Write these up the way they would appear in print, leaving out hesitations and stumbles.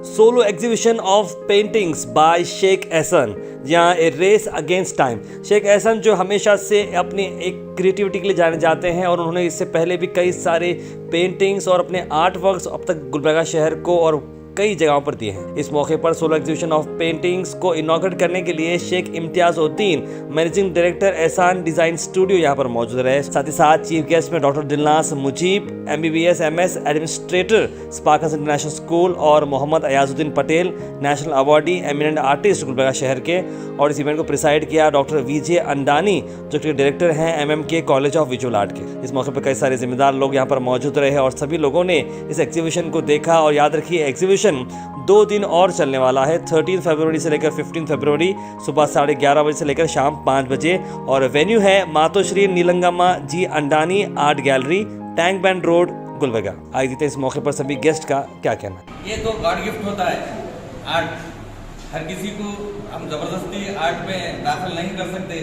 Solo exhibition of paintings by Sheikh Ehsan, जहाँ a race against time. Sheikh Ehsan जो हमेशा से अपनी एक क्रिएटिविटी के लिए जाने जाते हैं और उन्होंने इससे पहले भी कई सारे पेंटिंग्स और अपने आर्ट वर्क्स अब तक गुलबर्गा शहर को और कई जगहों पर दिए हैं। इस मौके पर सोलो एग्जीबिशन ऑफ पेंटिंग्स को इनॉग्रेट करने के लिए Sheikh Imtiyaz Uddin, managing director Ehsan design studio यहाँ पर मौजूद रहे। साथ ही साथ चीफ गेस्ट में doctor Dilnaz Mujeeb, MBBS MS administrator, Sparkles international school, और Mohammed Ayazuddin Patel, national awardee eminent artist Gulbarga शहर के। और इस इवेंट को प्रिसाइड किया डॉक्टर VJ अंडानी, जो कि डायरेक्टर हैं MMK college of visual art के। इस मौके पर कई सारे जिम्मेदार लोग यहाँ पर मौजूद रहे और सभी लोगों ने इस एग्जीबिशन को देखा। और याद रखिए, एग्जीबिशन 2 दिन और चलने वाला है, 13 फरवरी से लेकर 15 फरवरी, सुबह 11:30 बजे से लेकर शाम 5 बजे। और वेन्यू है Matoshri Neelangamma ji Andani art gallery, tank bund road, Gulbarga. आइए देखते हैं इस मौके पर सभी गेस्ट का क्या कहना है। ये तो गॉड गिफ्ट होता है आर्ट। हर किसी को हम जबरदस्ती आर्ट में दाखिल नहीं कर सकते,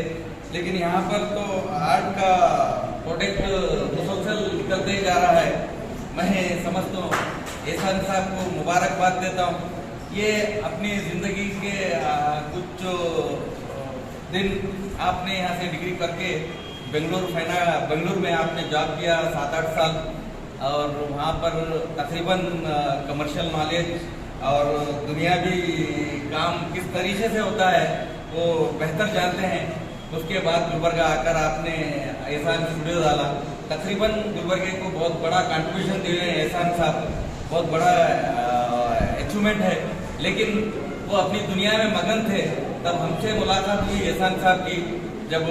लेकिन यहाँ पर तो आर्ट का प्रोडक्ट मुसलसल निकलते ही जा रहा है। मैं समझता हूँ एहसान साहब को मुबारकबाद देता हूँ। ये अपनी ज़िंदगी के कुछ दिन आपने यहाँ से डिग्री करके बेंगलुरु में आपने जॉब किया 7-8 साल, और वहाँ पर तकरीबन कमर्शियल नॉलेज और दुनियावी काम किस तरीके से होता है वो बेहतर जानते हैं। उसके बाद गुलबर्गा आकर आपने एहसान स्टूडियो डाला। तकरीबन गुलबर्गे को बहुत बड़ा कंट्रीब्यूशन दिए हैं एहसान साहब, बहुत बड़ा अचीवमेंट है। लेकिन वो अपनी दुनिया में मगन थे। तब हमसे मुलाकात हुई एहसान साहब की, जब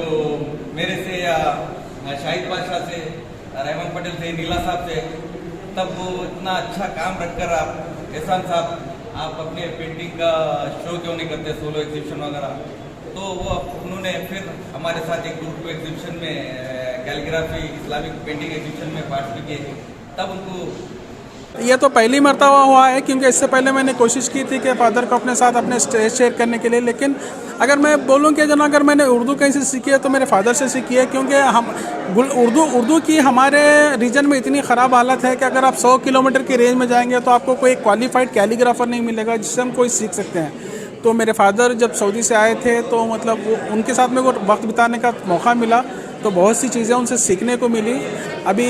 मेरे से या शाहिद बादशाह से, रहमान पटेल से, नीला साहब से, तब वो इतना अच्छा काम रखकर आप एहसान साहब आप अपने पेंटिंग का शो क्यों नहीं करते, सोलो एग्जीबिशन वगैरह। तो वो उन्होंने फिर हमारे साथ एक ग्रुप एग्जीबिशन में कैलीग्राफी इस्लामिक पेंटिंग एग्जीबिशन में पार्टिसिपेट किए। तब उनको ये तो पहली मर्तबा हुआ है, क्योंकि इससे पहले मैंने कोशिश की थी कि फादर को अपने साथ अपने स्टेज शेयर करने के लिए। लेकिन अगर मैं बोलूँ कि जना अगर मैंने उर्दू कहीं से सीखी है तो मेरे फादर से सीखी है, क्योंकि हम उर्दू की हमारे रीजन में इतनी ख़राब हालत है कि अगर आप 100 किलोमीटर की रेंज में जाएंगे तो आपको कोई क्वालिफाइड कैलीग्राफर नहीं मिलेगा जिससे हम कोई सीख सकते हैं। तो मेरे फादर जब सऊदी से आए थे तो मतलब उनके साथ में वो वक्त बिताने का मौका मिला, तो बहुत सी चीज़ें उनसे सीखने को मिली। अभी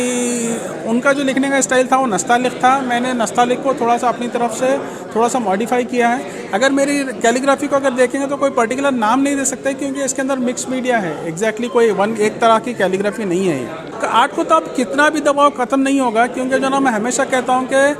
उनका जो लिखने का स्टाइल था वो नस्तालिक था। मैंने नस्तालिक को थोड़ा सा अपनी तरफ से थोड़ा सा मॉडिफाई किया है। अगर मेरी कैलीग्राफी को अगर देखेंगे तो कोई पर्टिकुलर नाम नहीं दे सकते, क्योंकि इसके अंदर मिक्स मीडिया है। एग्जैक्टली कोई एक तरह की कैलीग्राफी नहीं है ये। आर्ट को तो अब कितना भी दबाव ख़त्म नहीं होगा, क्योंकि जो ना मैं हमेशा कहता हूँ कि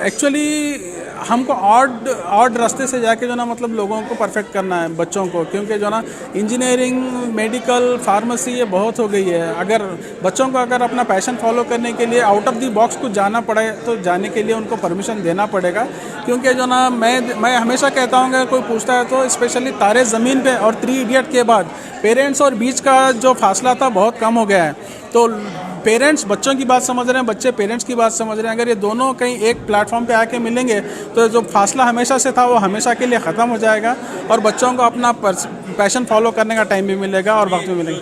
एक्चुअली हमको ऑड रास्ते से जाके जो ना मतलब लोगों को परफेक्ट करना है, बच्चों को। क्योंकि जो ना इंजीनियरिंग, मेडिकल, फार्मेसी ये बहुत हो गई है। अगर बच्चों को अगर अपना पैशन फॉलो करने के लिए आउट ऑफ द बॉक्स कुछ जाना पड़े तो जाने के लिए उनको परमिशन देना पड़ेगा। क्योंकि जो ना मैं हमेशा कहता हूँ कि कोई पूछता है तो स्पेशली तारे ज़मीन पे और 3 इडियट के बाद पेरेंट्स और बीच का जो फासला था बहुत कम हो गया है। तो पेरेंट्स बच्चों की बात समझ रहे हैं, बच्चे पेरेंट्स की बात समझ रहे हैं। अगर ये दोनों कहीं एक प्लेटफॉर्म पे आके मिलेंगे तो जो फासला हमेशा से था वो हमेशा के लिए ख़त्म हो जाएगा, और बच्चों को अपना पैशन फॉलो करने का टाइम भी मिलेगा और वक्त भी मिलेगा।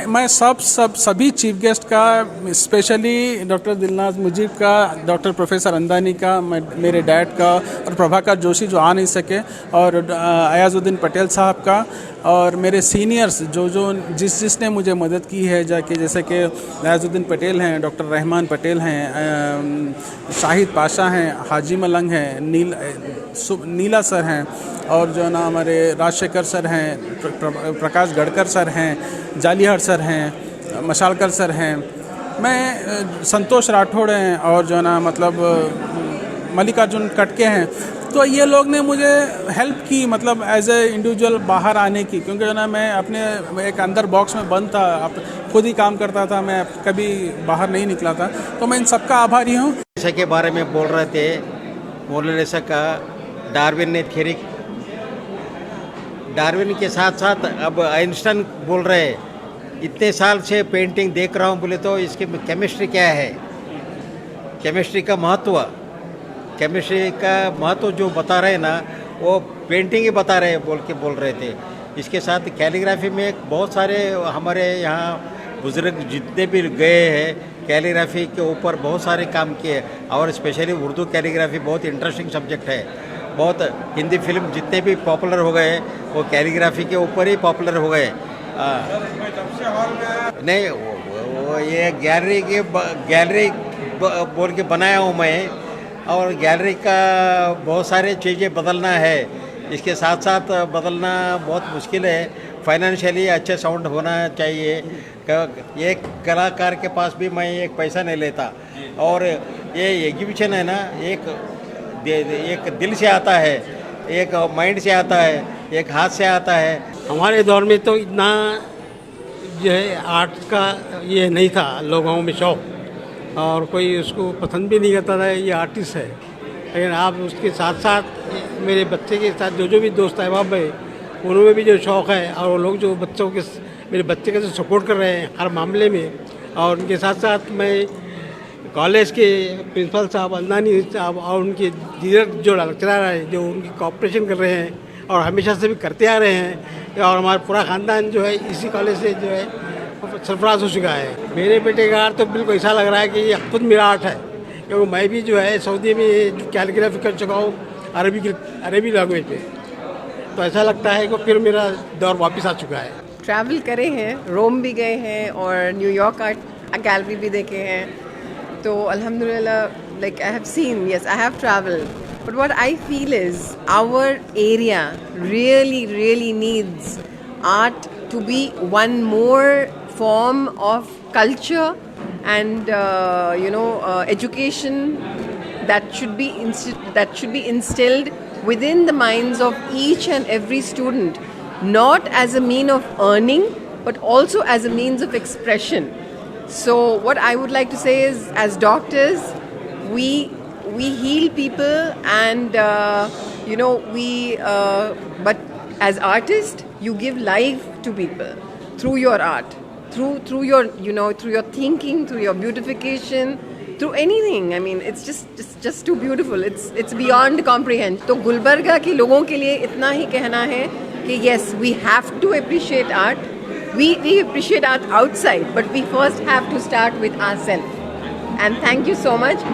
मैं सभी चीफ गेस्ट का, स्पेशली डॉक्टर दिलनाज मुजीब का, डॉक्टर प्रोफेसर अंदानी का, मेरे डैड का, और प्रभाकर जोशी जो आ नहीं सके, और अयाजुद्दीन पटेल साहब का, और मेरे सीनियर्स जो जिसने मुझे मदद की है जाके, जैसे कि अयाजुद्दीन पटेल हैं, डॉक्टर रहमान पटेल हैं, शाहिद पाशा हैं, हाजी मलंग हैं, नीला सर हैं, और जो ना हमारे राजशेखर सर हैं, प्रकाश गढ़कर सर हैं, जालीहर सर हैं, मशालकर सर हैं, मैं संतोष राठौड़ हैं, और जो ना मतलब मल्लिकार्जुन कटके हैं। तो ये लोग ने मुझे हेल्प की, मतलब एज ए इंडिविजुअल बाहर आने की, क्योंकि जो ना मैं अपने एक अंदर बॉक्स में बंद था, खुद ही काम करता था, मैं कभी बाहर नहीं निकला था। तो मैं इन सबका आभारी हूँ। ऐसे के बारे में बोल रहे थे मौलाना का, डार्विन के साथ साथ अब आइंस्टाइन बोल रहे हैं। इतने साल से पेंटिंग देख रहा हूँ बोले तो इसकी केमिस्ट्री क्या है, केमिस्ट्री का महत्व जो बता रहे ना वो पेंटिंग ही बता रहे बोल रहे थे। इसके साथ कैलीग्राफी में बहुत सारे हमारे यहाँ बुजुर्ग जितने भी गए हैं कैलीग्राफी के ऊपर बहुत सारे काम किए और स्पेशली उर्दू कैलीग्राफी बहुत इंटरेस्टिंग सब्जेक्ट है। बहुत हिंदी फिल्म जितने भी पॉपुलर हो गए वो कैलीग्राफी के ऊपर ही पॉपुलर हो गए। नहीं वो ये गैलरी बोल के बनाया हूँ मैं, और गैलरी का बहुत सारे चीज़ें बदलना है, इसके साथ साथ बदलना बहुत मुश्किल है। फाइनेंशियली अच्छे साउंड होना चाहिए। एक कलाकार के पास भी मैं एक पैसा नहीं लेता, और ये एग्जीबिशन है ना, एक दिल से आता है, एक माइंड से आता है, एक हाथ से आता है। हमारे दौर में तो इतना जो है आर्ट का ये नहीं था लोगों में शौक, और कोई उसको पसंद भी नहीं करता था ये आर्टिस्ट है। लेकिन आप उसके साथ साथ मेरे बच्चे के साथ जो भी दोस्त अहबाब है उनमें भी जो शौक़ है, और वो लोग जो बच्चों के मेरे बच्चे का जो सपोर्ट कर रहे हैं हर मामले में, और उनके साथ साथ मैं कॉलेज के प्रिंसिपल साहब अल्लानी साहब और उनके डीलर जो लेक्चरर हैं जो उनकी कोऑपरेशन कर रहे हैं और हमेशा से भी करते आ रहे हैं, और हमारा पूरा ख़ानदान जो है इसी कॉलेज से जो है सरफराज हो चुका है। मेरे बेटे का आर्ट तो बिल्कुल ऐसा लग रहा है कि ये खुद मेरा आर्ट है, क्योंकि मैं भी जो है सऊदी में कैलीग्राफी कर चुका हूँ अरबी लैंग्वेज पे, तो ऐसा लगता है कि फिर मेरा दौर वापस आ चुका है। ट्रैवल करे हैं, रोम भी गए हैं और न्यूयॉर्क आर्ट गैलरी भी देखे हैं, तो अल्हम्दुलिल्लाह like I have seen, yes I have travelled, but what I feel is our area really needs art to be one more form of culture and education that should be instilled within the minds of each and every student, not as a mean of earning but also as a means of expression. So what I would like to say is, as doctors we heal people and but as artists you give life to people through your art, through your through your thinking, through your beautification, through anything. I mean it's just too beautiful, it's beyond comprehension. तो गुलबर्गा के लोगों के लिए इतना ही कहना है कि yes, we have to appreciate art. We appreciate art outside, but we first have to start with ourselves. And thank you so much.